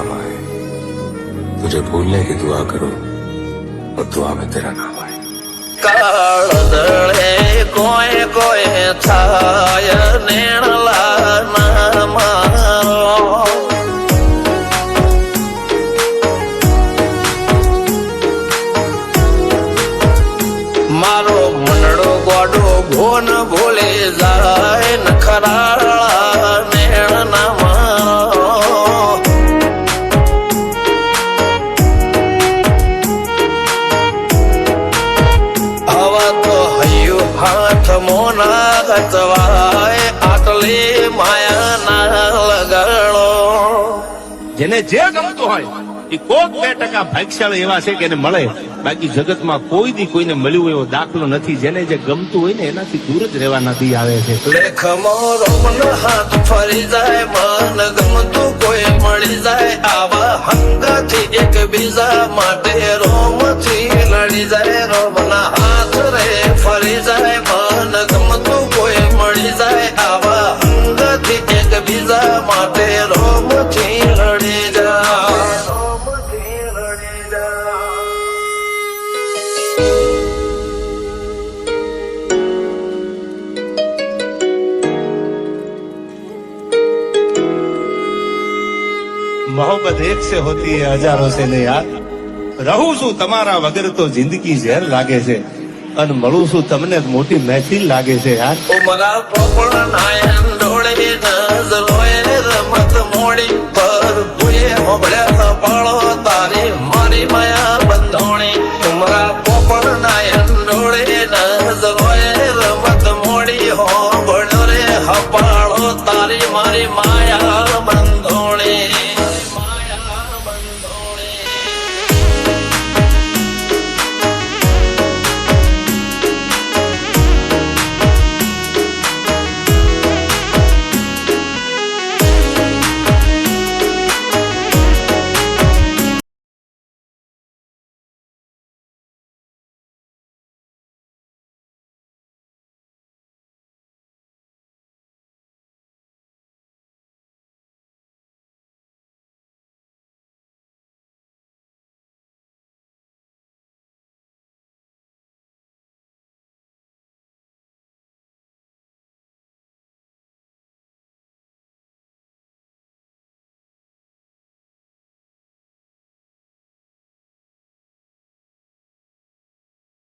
काम आए। तुझे भूलने की दुआ करो और दुआ में तेरा नाम आए। કાળદળે કોઈ કોઈ થાય નેણલા ના મારો મારો મનડો ગોડો ભોન ભૂલે જાય નખરાળા નેણ ના મારો હાથ મોના ગતવાય આટલી માયા ના લગાડો જેને જે ગમતું હોય એ કોક 2% ભાગ્યશાળી એવા છે કે એને મળે, બાકી જગતમાં કોઈ દી કોઈને મળ્યું એવો દાખલો નથી. જેને જે ગમતું હોય ને એનાથી દૂર જ રહેવાના દી આવે છે. લેખ મોરો મન હાથ ફરી જાય, મન ગમતું કોઈ મળી જાય, આવા હંગાથી એકબીજા માટે રોમથી લડી જાય. રોમના હાથ રે ફરી જાય, મન ગમતું કોઈ મળી જાય, આવા હંગાથી એકબીજા માટે રોમથી લડી જાય. मोहब्बत एक से होती है हजारों से ने यार. રહું છું તમારા વગર તો જિંદગી ઝેર લાગે છે, અને મળું છું તમને મોટી મહેફિલ લાગે છે યાર. ઉમરા પોપળ નાયન ડોળે નજરોએ રમત મોડી પર ભૂએ હોબળ્યા પાળો તારી